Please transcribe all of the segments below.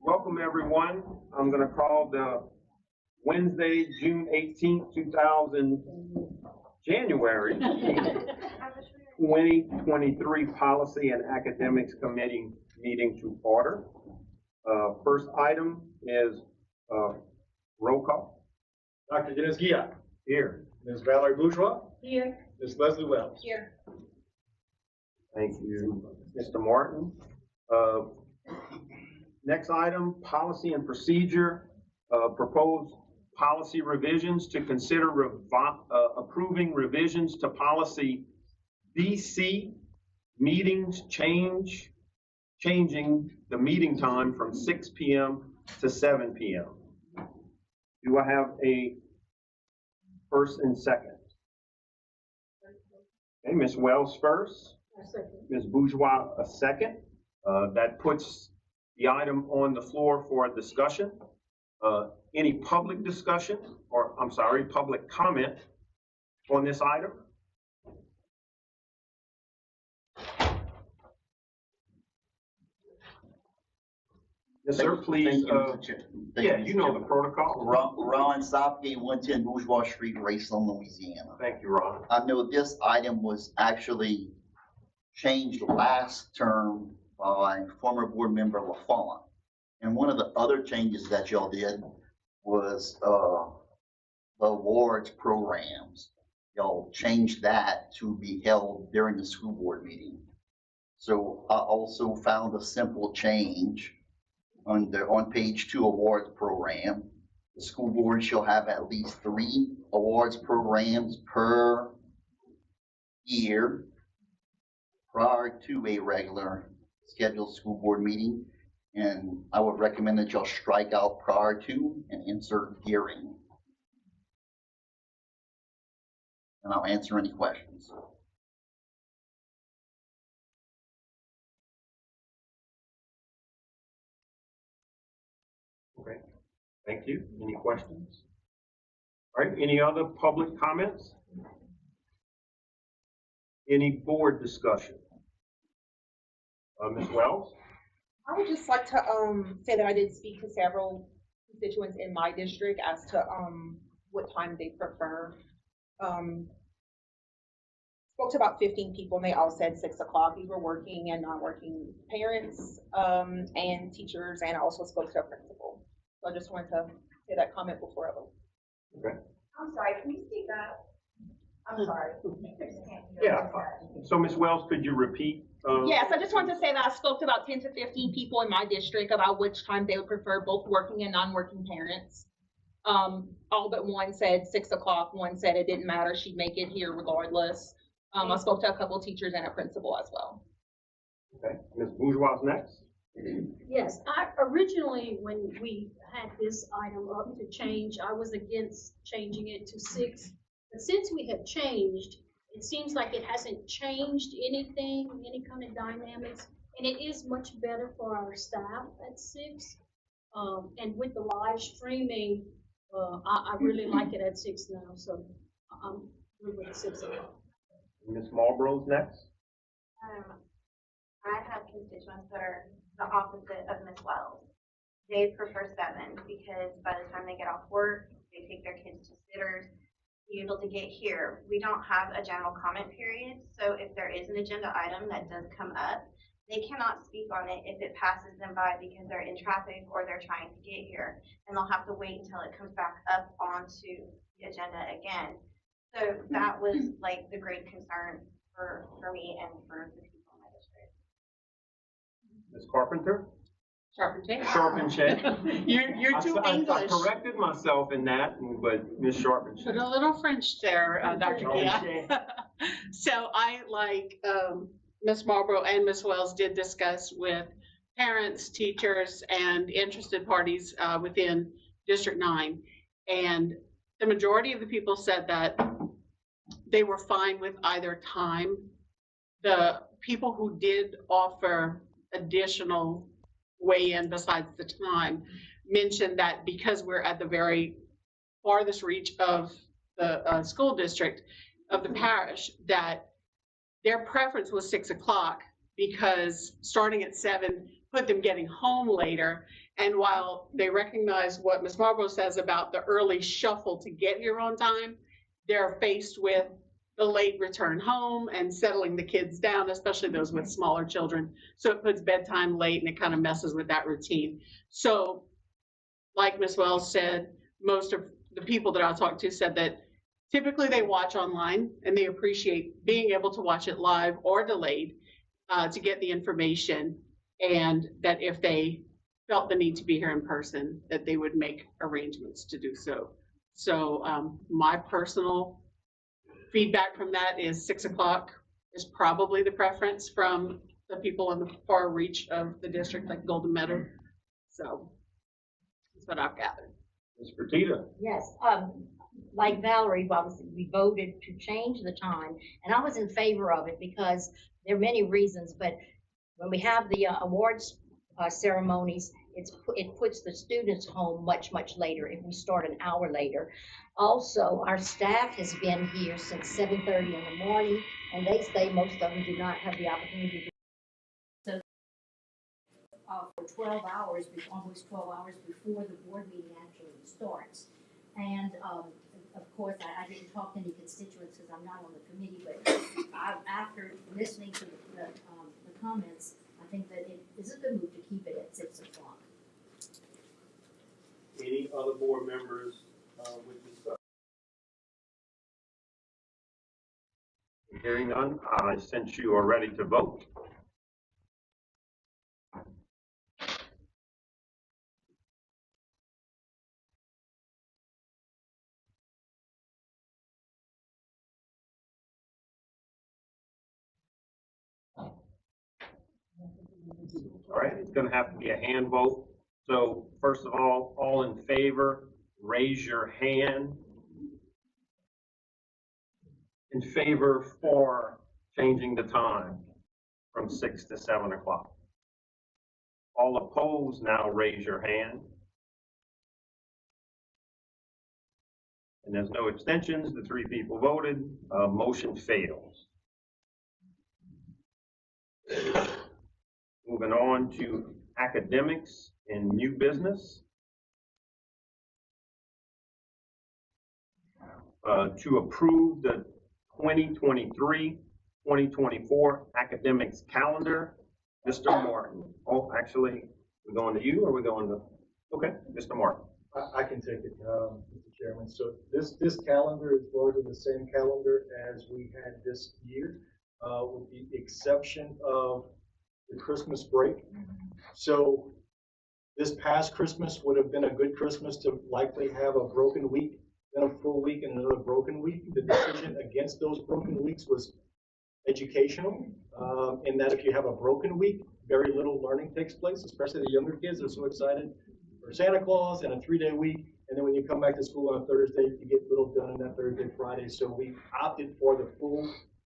Welcome, everyone. I'm going to call the Wednesday, June 18th, January 2023 Policy and Academics Committee meeting to order. First item is roll call. Dr. Dennis Gia. Here. Ms. Valerie Bourgeois. Here. Ms. Leslie Wells. Here. Thank you, Mr. Martin. Next item, policy and procedure. Proposed policy revisions to consider approving revisions to policy BC, meetings changing the meeting time from 6 p.m. to 7 p.m. Do I have a first and second? Okay, Ms. Wells first. Ms. Bourgeois a second. That puts the item on the floor for discussion. Any public discussion, or I'm sorry, public comment on this item? Yes, sir, please. Yeah, you know the protocol. Ron Sopke, 110 Bourgeois Street, Raceland, Louisiana. Thank you, Ron. I know this item was actually changed last term by former board member LaFont. And one of the other changes that y'all did was the awards programs. Y'all changed that to be held during the school board meeting. So I also found a simple change on page 2 awards program. The school board shall have at least 3 awards programs per year prior to a regular scheduled school board meeting. And I would recommend that y'all strike out prior to and insert during. And I'll answer any questions. Okay, thank you. Any questions? All right, any other public comments? Any board discussion? Ms. Wells? I would just like to say that I did speak to several constituents in my district as to what time they prefer. Spoke to about 15 people and they all said 6 o'clock. These were working and non-working parents and teachers, and I also spoke to a principal. So I just wanted to say that comment before I vote. Okay. I'm sorry, can you speak up? I'm sorry. Yeah. So Ms. Wells, could you repeat? Yes, I just wanted to say that I spoke to about 10 to 15 people in my district about which time they would prefer, both working and non-working parents. All but one said 6 o'clock. One said it didn't matter. She'd make it here regardless. I spoke to a couple teachers and a principal as well. Okay, Ms. Bourgeois next. Yes, originally when we had this item up to change, I was against changing it to 6. But since we have changed, it seems like it hasn't changed anything, any kind of dynamics, and it is much better for our staff at 6. And with the live streaming, I really like it at 6 now, so I'm good with 6 o'clock. Ms. Marlborough's next. I have constituents that are the opposite of Ms. Wells. They prefer 7 because by the time they get off work, they take their kids to sitters, be able to get here. We don't have a general comment period, so if there is an agenda item that does come up, they cannot speak on it if it passes them by because they're in traffic or they're trying to get here, and they'll have to wait until it comes back up onto the agenda again. So that was like the great concern for me and for the people in my district. Ms. Carpenter? Sharpenshed. You're too English. I corrected myself in that, but Ms. Sharpenshed. Put a little French there, Dr. Gia. So I, like Ms. Marlborough and Ms. Wells did discuss with parents, teachers, and interested parties within District 9. And the majority of the people said that they were fine with either time. The people who did offer additional weigh-in besides the time mentioned that because we're at the very farthest reach of the school district of the parish that their preference was 6 o'clock because starting at 7 put them getting home later. And while they recognize what Ms. Marlborough says about the early shuffle to get here on time, they're faced with the late return home and settling the kids down, especially those with smaller children. So it puts bedtime late and it kind of messes with that routine. So like Ms. Wells said, most of the people that I talked to said that typically they watch online and they appreciate being able to watch it live or delayed to get the information, and that if they felt the need to be here in person, that they would make arrangements to do so. So my personal feedback from that is 6 o'clock is probably the preference from the people in the far reach of the district, like Golden Meadow. So that's what I've gathered. Ms. Fertitta? Yes, like Valerie, obviously, we voted to change the time, and I was in favor of it because there are many reasons, but when we have the awards ceremonies, it puts the students home much, much later if we start an hour later. Also, our staff has been here since 7:30 in the morning, and they say most of them do not have the opportunity to for 12 hours, almost 12 hours before the board meeting actually starts. And of course, I didn't talk to any constituents because I'm not on the committee, but after listening to the comments, I think that it is a good move to keep it at 6 o'clock. Any other board members with discussion? Hearing none, I since you are ready to vote. All right, it's gonna have to be a hand vote. So first of all in favor, raise your hand. In favor for changing the time from 6 to 7 o'clock. All opposed, now raise your hand. And there's no abstentions, the 3 people voted, motion fails. Moving on to academics and new business. To approve the 2023-2024 academics calendar, Mr. Martin. Oh, actually, we're going to you or we're going to, okay, Mr. Martin. I can take it, Mr. Chairman. So this calendar is largely the same calendar as we had this year, with the exception of the Christmas break. So this past Christmas would have been a good Christmas to likely have a broken week, then a full week and another broken week. The decision against those broken weeks was educational, in that if you have a broken week, very little learning takes place, especially the younger kids are so excited for Santa Claus and a 3-day week. And then when you come back to school on a Thursday, you get little done in that Thursday, Friday. So we opted for the full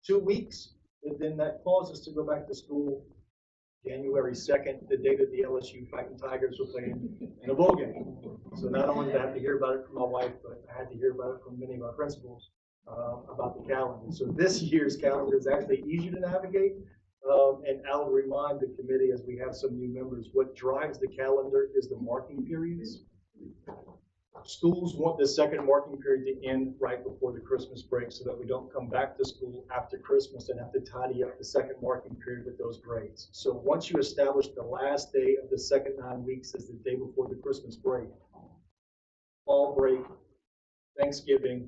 2 weeks, and then that caused us to go back to school January 2nd, the day that the LSU Fighting Tigers were playing in a bowl game. So not only did I have to hear about it from my wife, but I had to hear about it from many of our principals about the calendar. So this year's calendar is actually easier to navigate. And I'll remind the committee as we have some new members, what drives the calendar is the marking periods. Schools want the second marking period to end right before the Christmas break so that we don't come back to school after Christmas and have to tidy up the second marking period with those grades. So once you establish the last day of the second 9 weeks as the day before the Christmas break, fall break, Thanksgiving,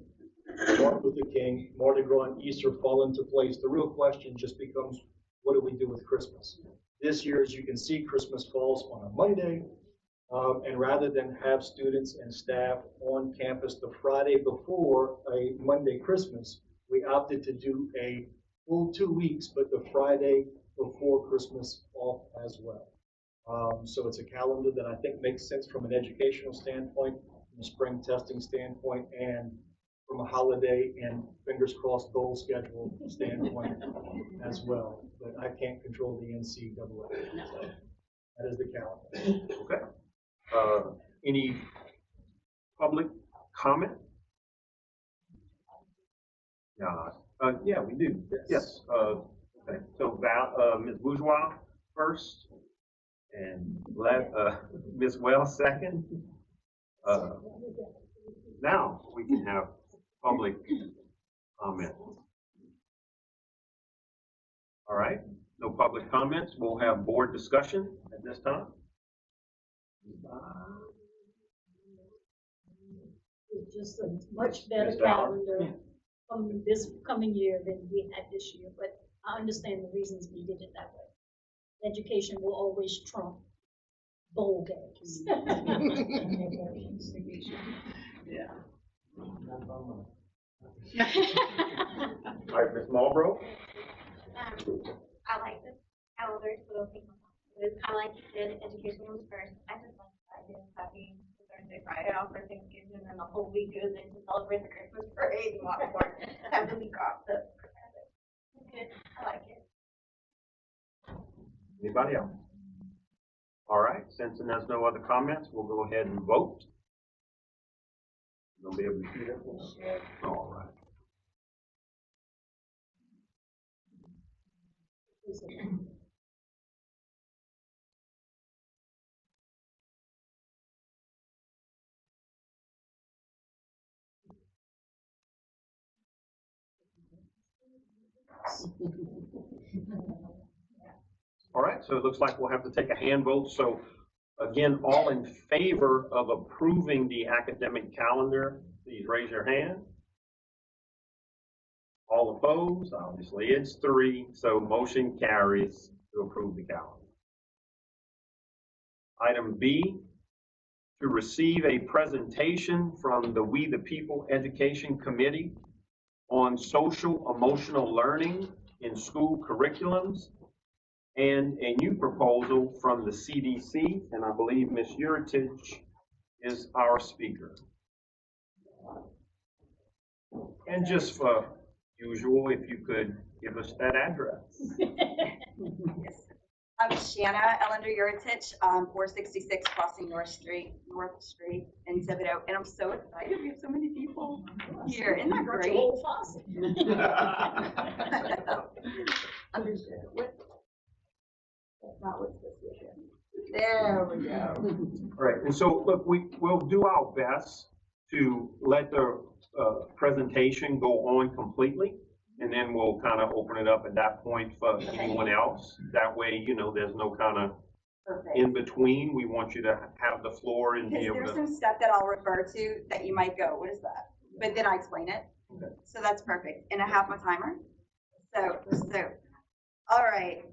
Martin Luther King, Mardi Gras, and Easter fall into place. The real question just becomes, what do we do with Christmas? This year, as you can see, Christmas falls on a Monday. And rather than have students and staff on campus the Friday before a Monday Christmas, we opted to do a full 2 weeks, but the Friday before Christmas off as well. So it's a calendar that I think makes sense from an educational standpoint, from a spring testing standpoint, and from a holiday and fingers crossed goal schedule standpoint as well. But I can't control the NCAA. So that is the calendar. Okay. Any public comment? Yeah, we do. Yes, okay. So Ms. Bourgeois first, and Ms. Wells second. Now we can have public comment. All right, no public comments. We'll have board discussion at this time. It's just a much better Ms. Ballard? calendar from this coming year than we had this year, but I understand the reasons we did it that way. Education will always trump bowl games. Yeah. All right, Ms. Marlboro? I like this calendar, so it's kind of like you said, education comes first. I just like the idea of having the Thursday, Friday off for Thanksgiving, and then the whole week goes into celebrate the Christmas parade and walk more. Have the week off, so it's good. I like it. Anybody else? All right, since there's no other comments, we'll go ahead and vote. You'll be able to see that? All right. All right, so it looks like we'll have to take a hand vote. So again, all in favor of approving the academic calendar, please raise your hand. All opposed, obviously it's 3, so motion carries to approve the calendar. Item B, to receive a presentation from the We the People Education Committee on social emotional learning in school curriculums, and a new proposal from the CDC, and I believe Ms. Uritich is our speaker. And just for usual, if you could give us that address. Yes. I'm Shanna Ellender Uritich, 466 Crossing North Street in Thibodeau, and I'm so excited. We have so many people here. Isn't that great? Understood. That's not what's supposed to be. There we go. All right, and so look, we'll do our best to let the presentation go on completely, and then we'll kind of open it up at that point for anyone else. That way, you know, there's no kind of in between. We want you to have the floor and be Because able there's to. some stuff that I'll refer to that you might go, what is that? But then I explain it. Okay. So that's perfect. And I have my timer. So, all right.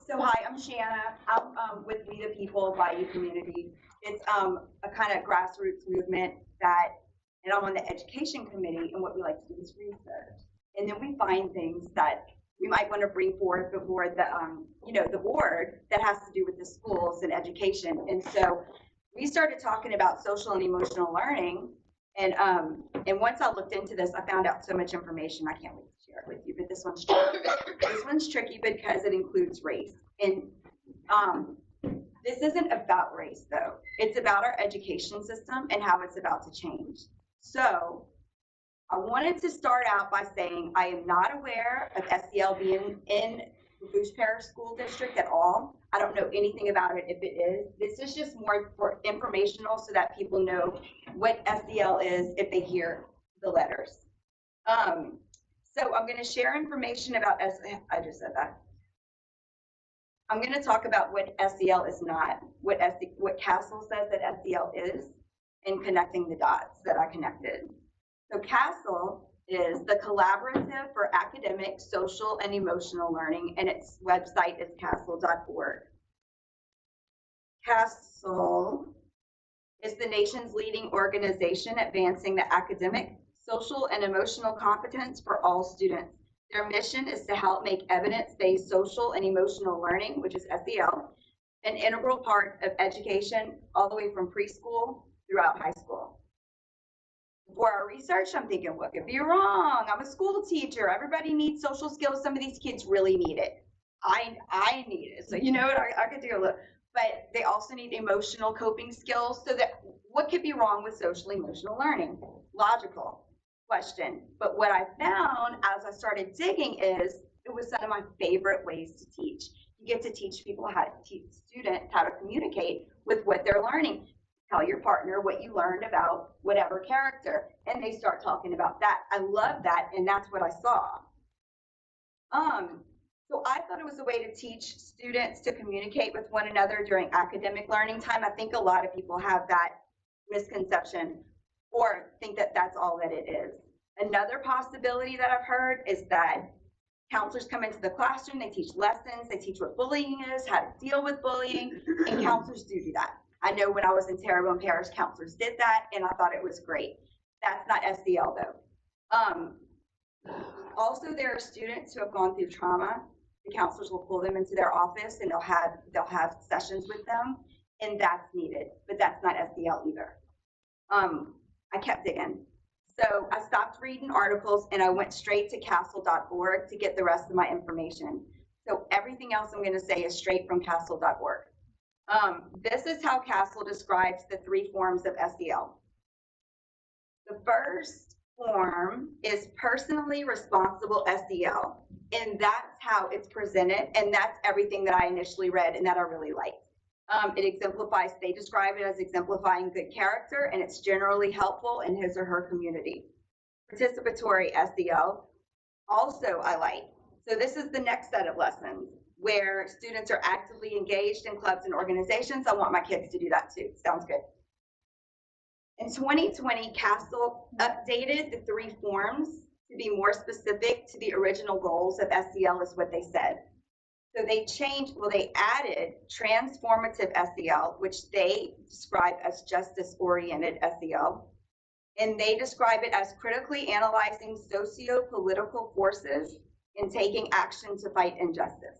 So hi, I'm Shanna. I'm with We the People, Bayou Community. It's a kind of grassroots movement that, and I'm on the education committee, and what we like to do is research. And then we find things that we might want to bring forth before the, the board that has to do with the schools and education. And so we started talking about social and emotional learning. And once I looked into this, I found out so much information. I can't wait to share it with you, but this one's tricky. This one's tricky because it includes race. And this isn't about race, though. It's about our education system and how it's about to change. So I wanted to start out by saying I am not aware of SEL being in the Bouche Parish School District at all. I don't know anything about it if it is. This is just more for informational so that people know what SEL is if they hear the letters. So I'm going to share information about I just said that. I'm going to talk about what SEL is not, what CASEL says that SEL is, and connecting the dots that I connected. So CASEL is the Collaborative for Academic, Social, and Emotional Learning, and its website is casel.org. CASEL is the nation's leading organization advancing the academic, social, and emotional competence for all students. Their mission is to help make evidence-based social and emotional learning, which is SEL, an integral part of education all the way from preschool throughout high school. For our research, I'm thinking, what could be wrong? I'm a school teacher. Everybody needs social skills. Some of these kids really need it. I need it. So you know what, I could do a little, but they also need emotional coping skills. So that what could be wrong with social emotional learning? Logical. question. But what I found as I started digging is it was one of my favorite ways to teach. You get to teach people how to teach students how to communicate with what they're learning. Tell your partner what you learned about whatever character, and they start talking about that. I love that, and that's what I saw. So I thought it was a way to teach students to communicate with one another during academic learning time. I think a lot of people have that misconception or think that that's all that it is. Another possibility that I've heard is that counselors come into the classroom, they teach lessons, they teach what bullying is, how to deal with bullying, and counselors do that. I know when I was in Terrebonne Parish, counselors did that, and I thought it was great. That's not SEL though. Also, there are students who have gone through trauma. The counselors will pull them into their office and they'll have sessions with them, and that's needed, but that's not SEL either. I kept digging. So I stopped reading articles and I went straight to CASEL.org to get the rest of my information. So everything else I'm going to say is straight from CASEL.org. This is how CASEL describes the 3 forms of SEL. The first form is personally responsible SEL, and that's how it's presented, and that's everything that I initially read and that I really liked. It exemplifies, they describe it as exemplifying good character, and it's generally helpful in his or her community. Participatory SEL, also I like. So this is the next set of lessons where students are actively engaged in clubs and organizations. I want my kids to do that too. Sounds good. In 2020, CASEL updated the 3 forms to be more specific to the original goals of SEL, is what they said. So they added transformative SEL, which they describe as justice-oriented SEL. And they describe it as critically analyzing socio-political forces and taking action to fight injustice.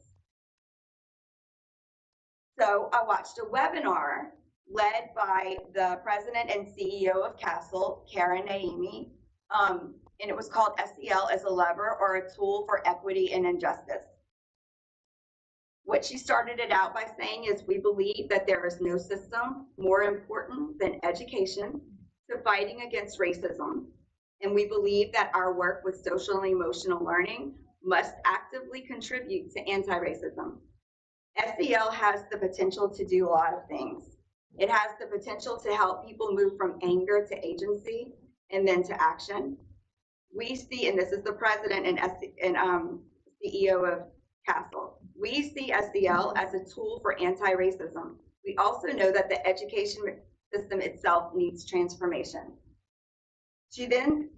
So I watched a webinar led by the president and CEO of CASEL, Karen Naimi, and it was called SEL as a Lever or a Tool for Equity and Injustice. What she started it out by saying is, we believe that there is no system more important than education to fighting against racism. And we believe that our work with social and emotional learning must actively contribute to anti-racism. SEL has the potential to do a lot of things. It has the potential to help people move from anger to agency and then to action. We see, and this is the president and CEO of CASEL, we see SEL as a tool for anti-racism. We also know that the education system itself needs transformation. She then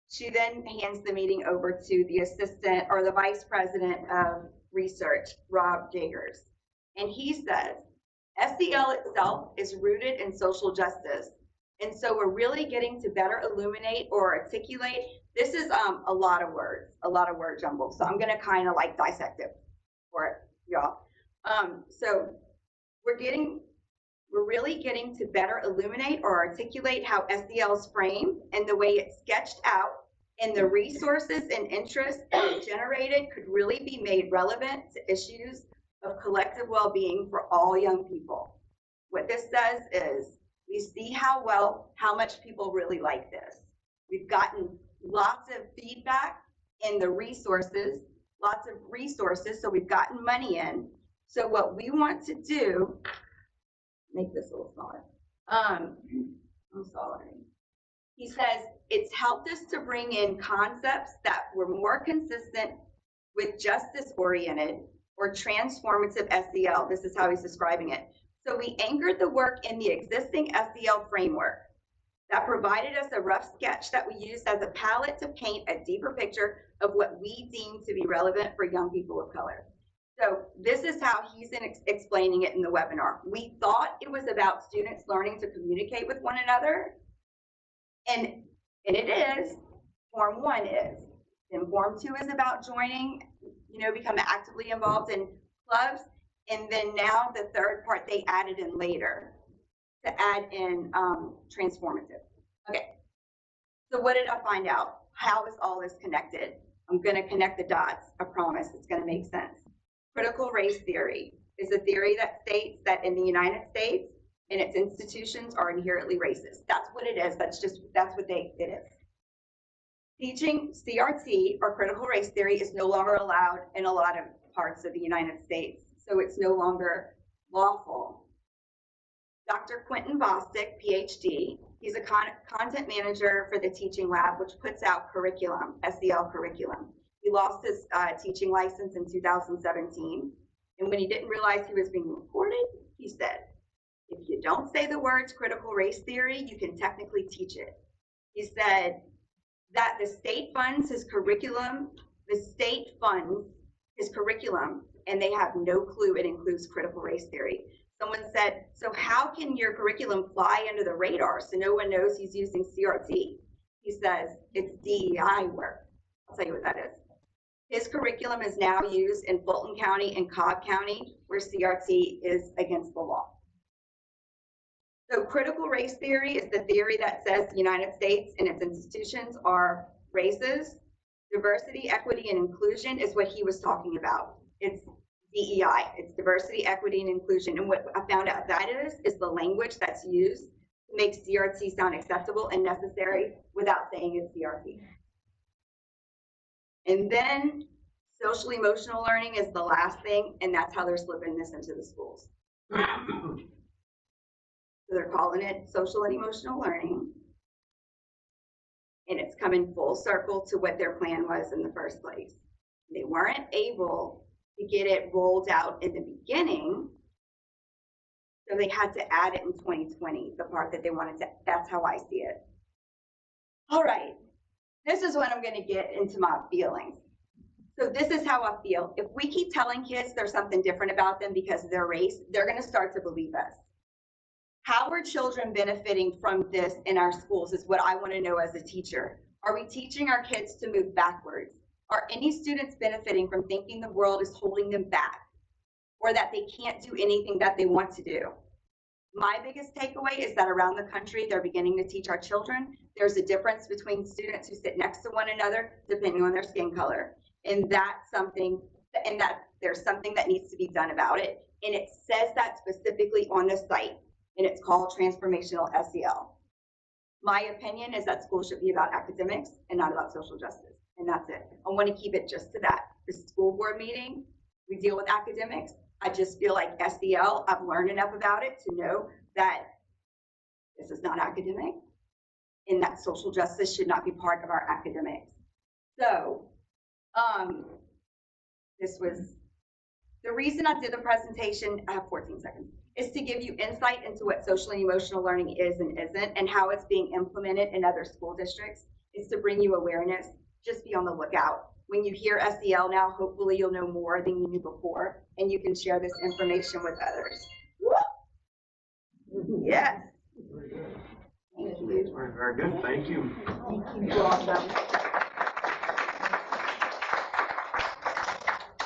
hands the meeting over to the assistant or the vice president of research, Rob Jagers. And he says, SEL itself is rooted in social justice. And so we're really getting to better illuminate or articulate. This is a lot of word jumble. So I'm going to kind of like dissect it for it, y'all. So we're really getting to better illuminate or articulate how SEL's framed and the way it's sketched out, and the resources and interests it generated could really be made relevant to issues of collective well-being for all young people. What this says is, we see how much people really like this. We've gotten lots of feedback in the resources, so we've gotten money in. So what we want to do, make this a little smaller. I'm sorry. He says, it's helped us to bring in concepts that were more consistent with justice-oriented or transformative SEL. This is how he's describing it. So we anchored the work in the existing SEL framework that provided us a rough sketch that we used as a palette to paint a deeper picture of what we deem to be relevant for young people of color. So this is how he's explaining it in the webinar. We thought it was about students learning to communicate with one another, and it is. Form 1 is. And Form 2 is about joining, becoming actively involved in clubs. And then now the third part they added in later to add in transformative. Okay, so what did I find out? How is all this connected? I'm going to connect the dots. I promise it's going to make sense. Critical race theory is a theory that states that in the United States and its institutions are inherently racist. That's what it is. That's what it is. Teaching CRT or critical race theory is no longer allowed in a lot of parts of the United States, so it's no longer lawful. Dr. Quentin Bostic, PhD, he's a content manager for the teaching lab, which puts out curriculum, SEL curriculum. He lost his teaching license in 2017, and when he didn't realize he was being recorded, he said, if you don't say the words critical race theory, you can technically teach it. He said that the state funds his curriculum, and they have no clue it includes critical race theory. Someone said, so how can your curriculum fly under the radar so no one knows he's using CRT? He says, it's DEI work. I'll tell you what that is. His curriculum is now used in Fulton County and Cobb County, where CRT is against the law. So critical race theory is the theory that says the United States and its institutions are races. Diversity, equity, and inclusion is what he was talking about. It's DEI, it's diversity, equity, and inclusion. And what I found out that is the language that's used to make CRT sound acceptable and necessary without saying it's CRT. And then social emotional learning is the last thing, and that's how they're slipping this into the schools. So they're calling it social and emotional learning. And it's coming full circle to what their plan was in the first place. They weren't able to get it rolled out in the beginning, so they had to add it in 2020, the part that they wanted to, that's how I see it. All right, this is when I'm gonna get into my feelings. So this is how I feel. If we keep telling kids there's something different about them because of their race, they're gonna start to believe us. How are children benefiting from this in our schools is what I want to know as a teacher. Are we teaching our kids to move backwards? Are any students benefiting from thinking the world is holding them back or that they can't do anything that they want to do? My biggest takeaway is that around the country, they're beginning to teach our children there's a difference between students who sit next to one another depending on their skin color. And that's something, and that there's something that needs to be done about it. And it says that specifically on the site. And it's called Transformational SEL. My opinion is that school should be about academics and not about social justice, and that's it. I want to keep it just to that. The school board meeting, we deal with academics. I just feel like SEL, I've learned enough about it to know that this is not academic, and that social justice should not be part of our academics. So, this was the reason I did the presentation. I have 14 seconds. Is to give you insight into what social and emotional learning is and isn't, and how it's being implemented in other school districts. Is to bring you awareness. Just be on the lookout. When you hear SEL now, hopefully you'll know more than you knew before, and you can share this information with others. Yes. Thank you. Very good, thank you. You're welcome.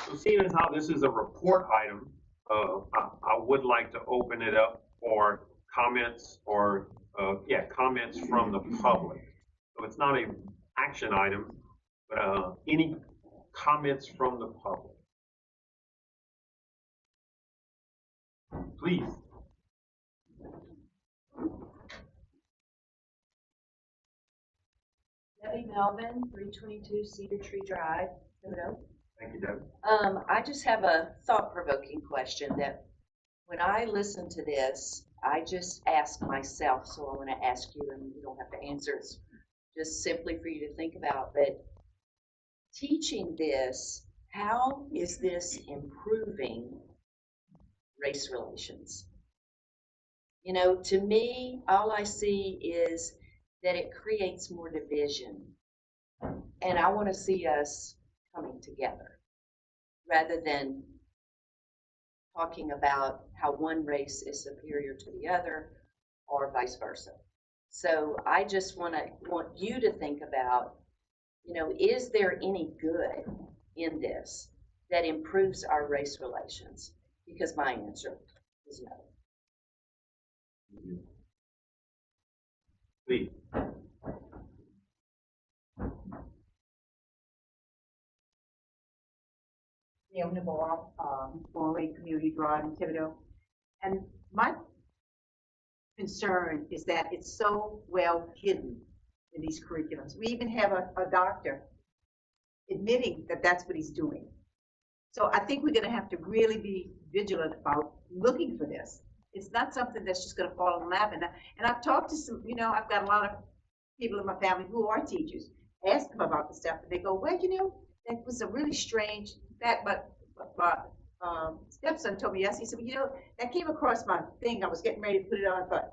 So seeing as how this is a report item, I would like to open it up for comments or, comments from the public. So it's not an action item, but any comments from the public? Please. Debbie Melvin, 322 Cedar Tree Drive, Thibodeau. Thank you, Debbie. I just have a thought-provoking question that when I listen to this, I just ask myself, so I want to ask you, and you don't have to answer, it's just simply for you to think about, but teaching this, how is this improving race relations? You know, to me, all I see is that it creates more division, and I want to see us coming together rather than talking about how one race is superior to the other or vice versa. So I just want you to think about, you know, is there any good in this that improves our race relations? Because my answer is no. Please. Neil Navarro, Morley Community Drive in Thibodeau. And my concern is that it's so well hidden in these curriculums. We even have a doctor admitting that that's what he's doing. So I think we're gonna have to really be vigilant about looking for this. It's not something that's just gonna fall in lap. And I've talked to some, I've got a lot of people in my family who are teachers, ask them about the stuff, and they go, well, that was a really strange fact, but my stepson told me yesterday, he said, well, that came across my thing, I was getting ready to put it on, I thought,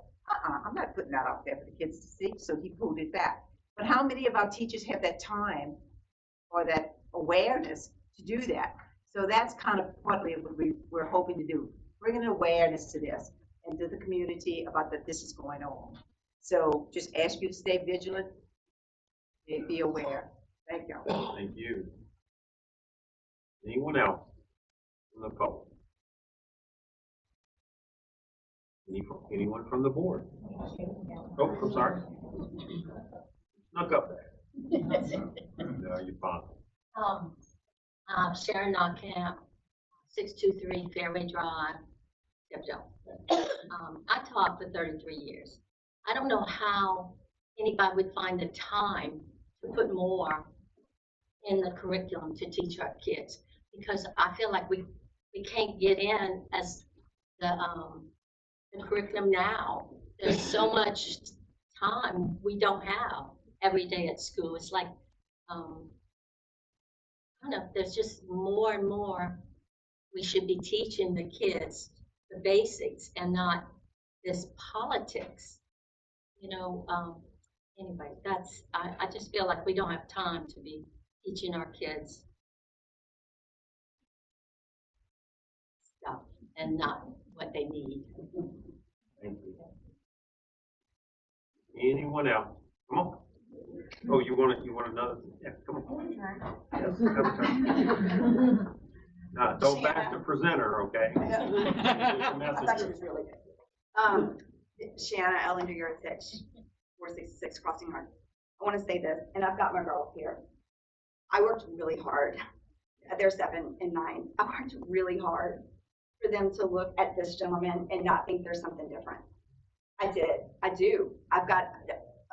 I'm not putting that out there for the kids to see, so he pulled it back. But how many of our teachers have that time or that awareness to do that? So that's kind of partly what we're hoping to do, bring an awareness to this and to the community about that this is going on. So just ask you to stay vigilant and be aware. Thank you. Thank you. Anyone else from the public? Anyone from the board? Oh, I'm sorry. Snuck up there. No, you're fine. Sharon Knockamp, 623 Fairway Drive, Tipton. I taught for 33 years. I don't know how anybody would find the time to put more in the curriculum to teach our kids, because I feel like we can't get in as the curriculum now. There's so much time we don't have every day at school. It's like, I don't know, there's just more and more we should be teaching the kids the basics and not this politics. Anyway, I just feel like we don't have time to be teaching our kids stuff and not what they need. Thank you. Anyone else? Come on. Oh, you want another? Yeah, come on. Yes, have a turn. Don't bash the presenter, okay? I thought she was really good. Shanna Ellinger, you're at 466 Crossing Hard. I want to say this, and I've got my girls here. I worked really hard. They're 7 and 9. I worked really hard for them to look at this gentleman and not think there's something different. I did. I do. I've got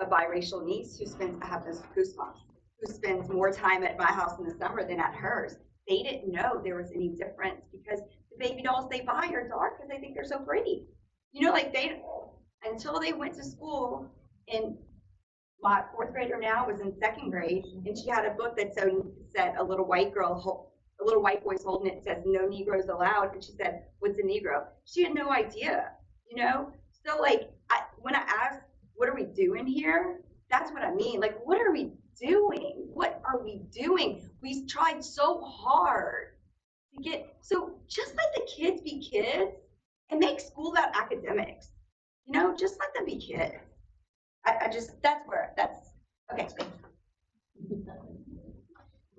a biracial niece who I have this goosebumps, who spends more time at my house in the summer than at hers. They didn't know there was any difference because the baby dolls they buy are dark because they think they're so pretty. Until they went to school, and my 4th grader now was in 2nd grade, and she had a book that said a little white boy's holding it, it says no Negroes allowed, and she said, what's a Negro? She had no idea, So when I asked, what are we doing here? That's what I mean. Like, what are we doing? What are we doing? We tried so hard to just let the kids be kids and make school about academics. Just let them be kids. Okay. I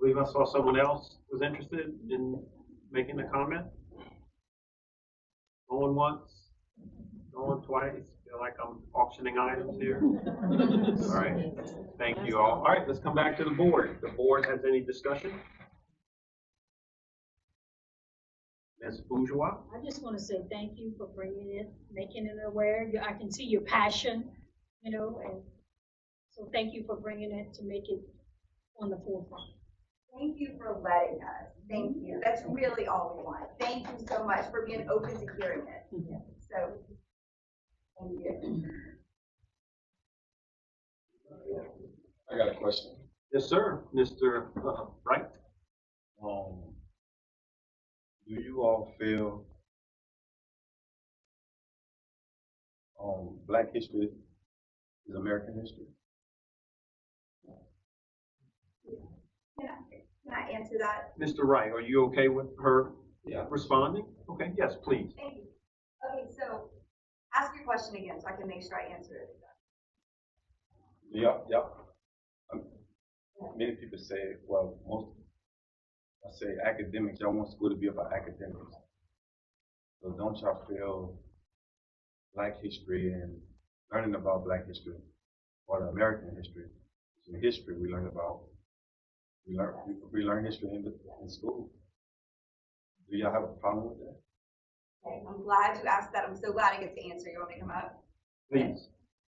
believe I saw someone else was interested in making a comment. Going once, going twice. Feel like I'm auctioning items here. All right. Thank you all. All right, let's come back to the board. The board has any discussion? Ms. Bourgeois? I just want to say thank you for bringing it, making it aware. I can see your passion, and so thank you for bringing it to make it on the forefront. Thank you for letting us. Thank you. That's really all we want. Thank you so much for being open to hearing it. So, thank you. I got a question. Yes, sir. Mr. Wright? Do you all feel Black history is American history? Can I answer that? Mr. Wright, are you okay with her Yeah. responding? Okay, yes, please. Thank you. Okay, so ask your question again so I can make sure I answer it. Yeah. Many people say, I say academics, y'all want school to be about academics. So don't y'all feel Black history and learning about Black history or the American history? The history we learn history in school. Do y'all have a problem with that? Okay, I'm glad you asked that. I'm so glad I get to answer. You want me to come up? Please.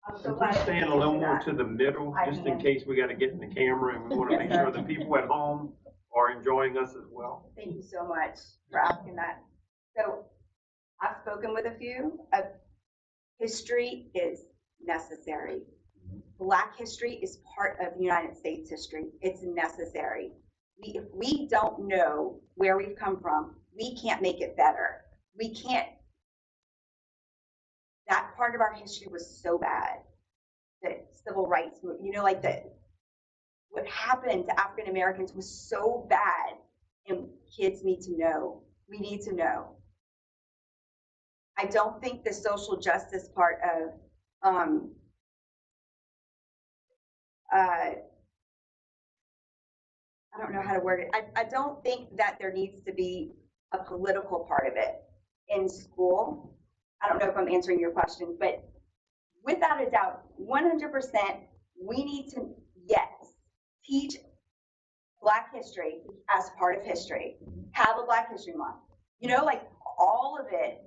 I'm so Could we glad. that stand a you little did more that. to the middle, I just in can. case we gotta get in the camera and we wanna make sure the people at home are enjoying us as well? Thank you so much for asking that. So I've spoken with a few. History is necessary. Black history is part of United States history. It's necessary. If we don't know where we've come from, we can't make it better. We can't. That part of our history was so bad. The civil rights movement, like what happened to African Americans was so bad, and kids need to know. We need to know. I don't think the social justice part of I don't know how to word it. I don't think that there needs to be a political part of it in school. I don't know if I'm answering your question, but without a doubt, 100%, we need to, yes, teach Black history as part of history. Have a Black History Month. Like all of it.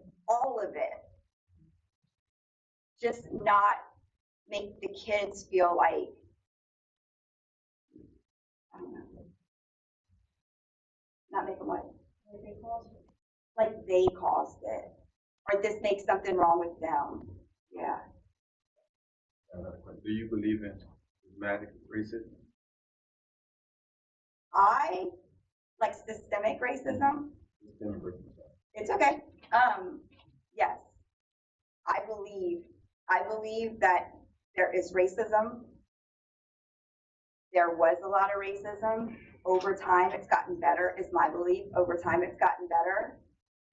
Just not make the kids feel like, I don't know, not make them what like they caused it, or this makes something wrong with them. Yeah. Do you believe in systematic racism? I like systemic racism. Systemic racism. It's okay. Yes, I believe that there is racism. There was a lot of racism. Over time, it's gotten better, is my belief. Over time, it's gotten better.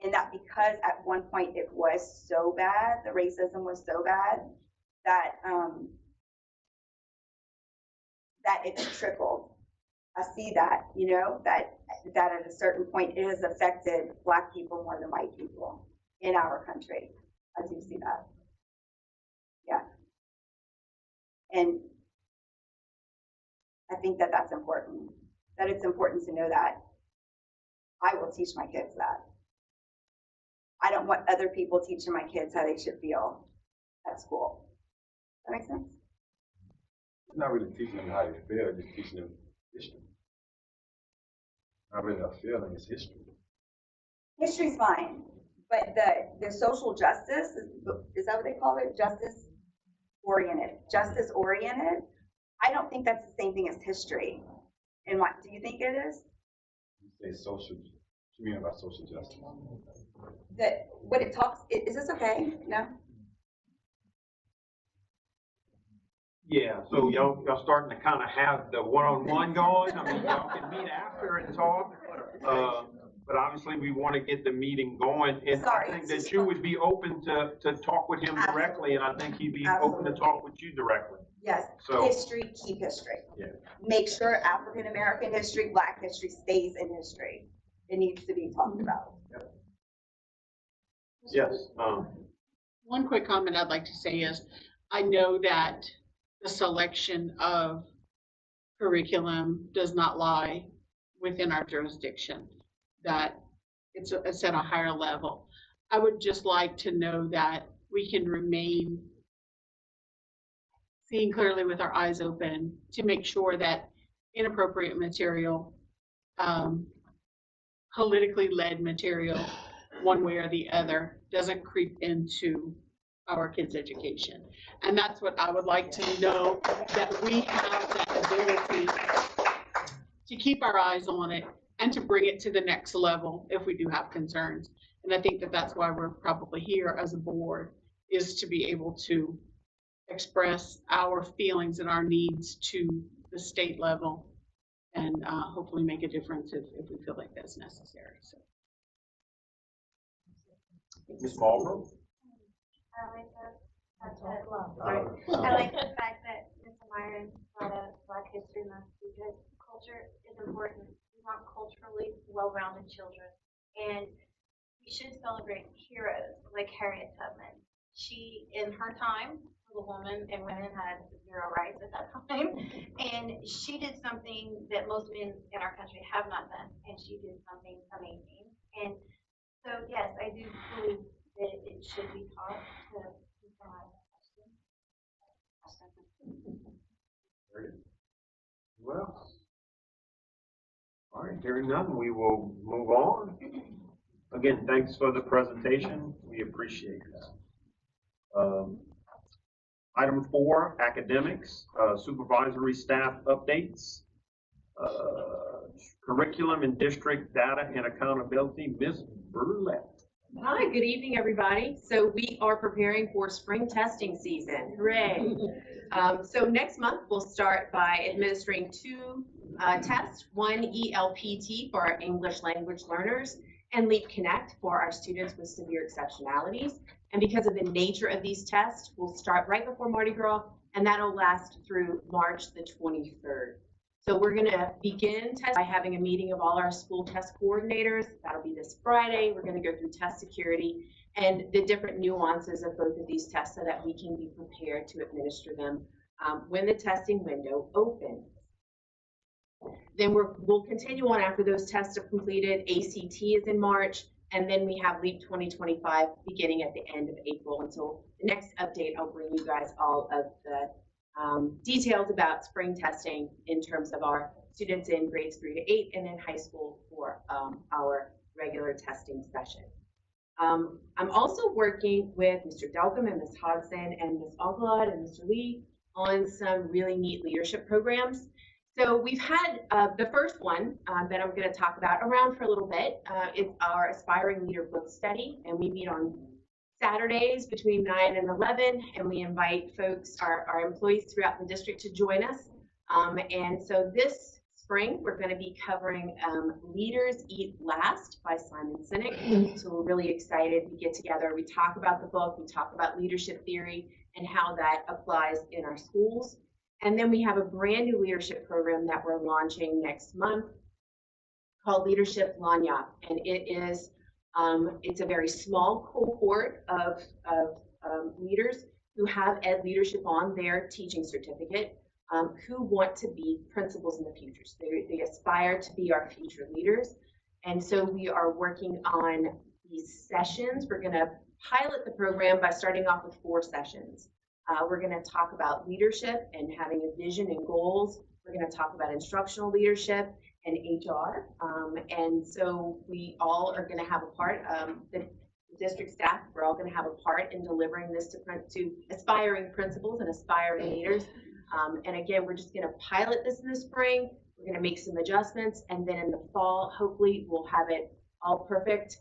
And that because at one point it was so bad, the racism was so bad, that that it's trickled. I see that, that at a certain point it has affected Black people more than white people in our country. I do see that. Yeah. And I think that that's important, that it's important to know that. I will teach my kids that. I don't want other people teaching my kids how they should feel at school. That makes sense? It's not really teaching them how they feel, just teaching them history. Not really a feeling, it's history. History's fine, but the social justice, is that what they call it? Justice oriented. I don't think that's the same thing as history. And what do you think it is? You say social, what you mean by social justice? What it talks, is this okay? No? Yeah, so y'all starting to kind of have the one-on-one going. I mean, y'all can meet after and talk. But obviously we want to get the meeting going, and I think that you would be open to talk with him directly, and I think he'd be open to talk with you directly. Yes, So, history, keep history. Yeah. Make sure African American history, Black history stays in history. It needs to be talked about. Yes. One quick comment I'd like to say is, I know that the selection of curriculum does not lie within our jurisdiction, that it's at a higher level. I would just like to know that we can remain seeing clearly with our eyes open to make sure that inappropriate material, politically led material, one way or the other, doesn't creep into our kids' education. And that's what I would like to know, that we have that ability to keep our eyes on it and to bring it to the next level if we do have concerns. And I think that that's why we're probably here as a board, is to be able to express our feelings and our needs to the state level, and hopefully make a difference if we feel like that's necessary. So. Ms. Marlboro? I like the fact that Mr. Myron brought up Black History Month, because culture is important. We want culturally well-rounded children, and we should celebrate heroes like Harriet Tubman. She, in her time, was a woman, and women had 0 rights at that time, and she did something that most men in our country have not done, and she did something amazing. And so, yes, I do believe that it should be taught to. Well, all right, hearing none, we will move on. Again, thanks for the presentation. We appreciate that. Item 4, academics, supervisory staff updates, curriculum and district data and accountability, Ms. Burlett. Hi, good evening, everybody. So we are preparing for spring testing season. Hooray. So next month, we'll start by administering 2 tests, one ELPT for our English language learners and Leap Connect for our students with severe exceptionalities. And because of the nature of these tests, we'll start right before Mardi Gras, and that'll last through March the 23rd. So we're gonna begin test by having a meeting of all our school test coordinators. That'll be this Friday. We're gonna go through test security and the different nuances of both of these tests so that we can be prepared to administer them when the testing window opens. Then we'll continue on after those tests are completed. ACT is in March, and then we have LEAP 2025 beginning at the end of April. And so the next update, I'll bring you guys all of the details about spring testing in terms of our students in grades 3 to 8 and in high school for our regular testing session. I'm also working with Mr. Delcom and Ms. Hodgson and Ms. Algalad and Mr. Lee on some really neat leadership programs. So we've had the first one that I'm going to talk about around for a little bit. It's our Aspiring Leader book study, and we meet on Saturdays between 9 and 11, and we invite folks, our employees throughout the district to join us. And so this spring, we're going to be covering Leaders Eat Last by Simon Sinek. So we're really excited. We get together, we talk about the book, we talk about leadership theory and how that applies in our schools. And then we have a brand new leadership program that we're launching next month called Leadership Lanyap. And it is, it's a very small cohort of leaders who have Ed Leadership on their teaching certificate, who want to be principals in the future. So they aspire to be our future leaders. And so we are working on these sessions. We're going to pilot the program by starting off with 4 sessions. We're going to talk about leadership and having a vision and goals. We're going to talk about instructional leadership and HR. And so we all are going to have a part, the district staff, we're all going to have a part in delivering this to aspiring principals and aspiring leaders. And again, we're just going to pilot this in the spring. We're going to make some adjustments. And then in the fall, hopefully we'll have it all perfect,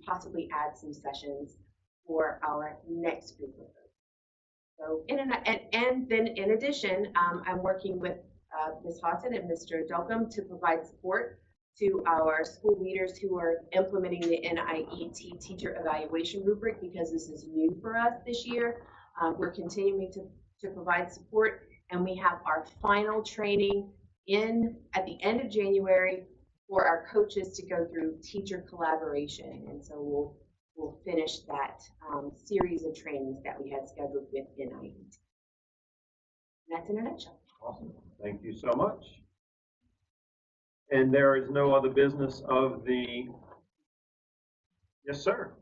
possibly add some sessions for our next group of folks. So, and then in addition, I'm working with Ms. Hodgson and Mr. Delcom to provide support to our school leaders who are implementing the NIET teacher evaluation rubric, because this is new for us this year. We're continuing to provide support, and we have our final training at the end of January for our coaches to go through teacher collaboration. And so we'll finish that series of trainings that we had scheduled with NIET. That's in a nutshell. Awesome. Thank you so much. And there is no other business of the, yes, sir.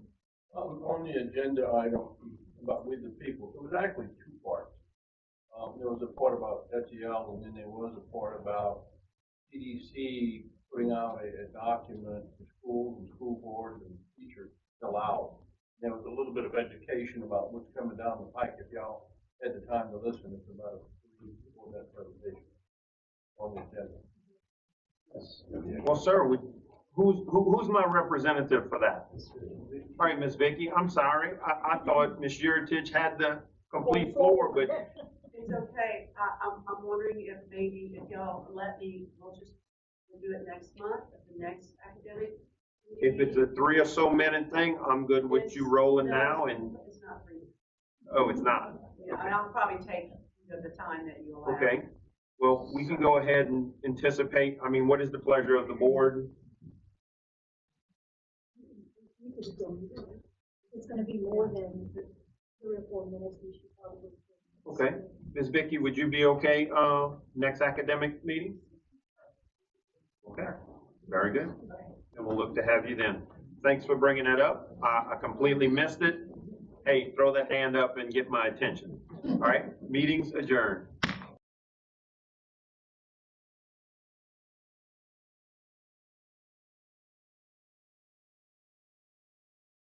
On the agenda item about With the People, it was actually 2 parts. There was a part about SEL, and then there was a part about CDC putting out a document for schools and school boards and teachers to fill out. There was a little bit of education about what's coming down the pike. If y'all had the time to listen, it's about 3 4-minute presentation on the agenda. Yes. Well, sir, who's my representative for that? All right, Ms. Vicky, I'm sorry. I thought Ms. Yurtich had the complete floor, but. It's okay. I'm wondering if maybe if y'all let me, we'll do it next month, at the next academic. If it's a 3 or so minute thing, I'm good with you rolling now and. It's not for you. Oh, it's not. Yeah, and I'll probably take the time that you allow. Okay. Well, we can go ahead and anticipate. I mean, what is the pleasure of the board? It's going to be more than 3 or 4 minutes. We should probably. Okay. Ms. Vicky, would you be okay, next academic meeting? Okay, very good. And we'll look to have you then. Thanks for bringing that up. I completely missed it. Hey, throw that hand up and get my attention. All right, meeting's adjourned.